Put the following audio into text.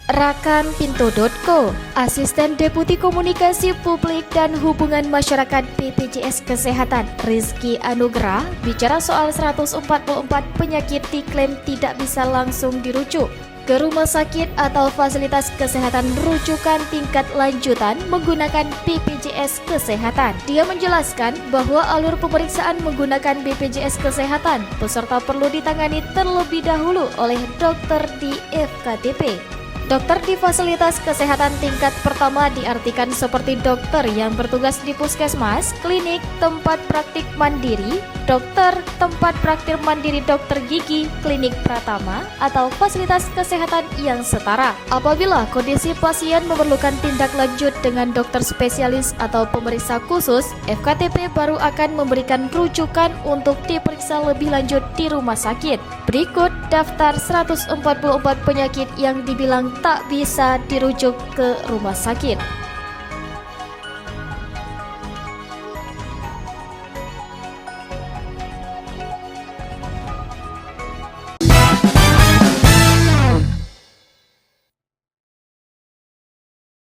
Rakanpinto.co, Asisten Deputi Komunikasi Publik dan Hubungan Masyarakat BPJS Kesehatan, Rizky Anugrah, bicara soal 144 penyakit diklaim tidak bisa langsung dirujuk ke rumah sakit atau fasilitas kesehatan rujukan tingkat lanjutan menggunakan BPJS Kesehatan. Dia menjelaskan bahwa alur pemeriksaan menggunakan BPJS Kesehatan, peserta perlu ditangani terlebih dahulu oleh dokter di FKTP. Dokter di fasilitas kesehatan tingkat pertama diartikan seperti dokter yang bertugas di puskesmas, klinik, tempat praktik mandiri, dokter, tempat praktik mandiri dokter gigi, klinik pratama, atau fasilitas kesehatan yang setara. Apabila kondisi pasien memerlukan tindak lanjut dengan dokter spesialis atau pemeriksa khusus, FKTP baru akan memberikan rujukan untuk diperiksa lebih lanjut di rumah sakit. Berikut daftar 144 penyakit yang dibilang tak bisa dirujuk ke rumah sakit.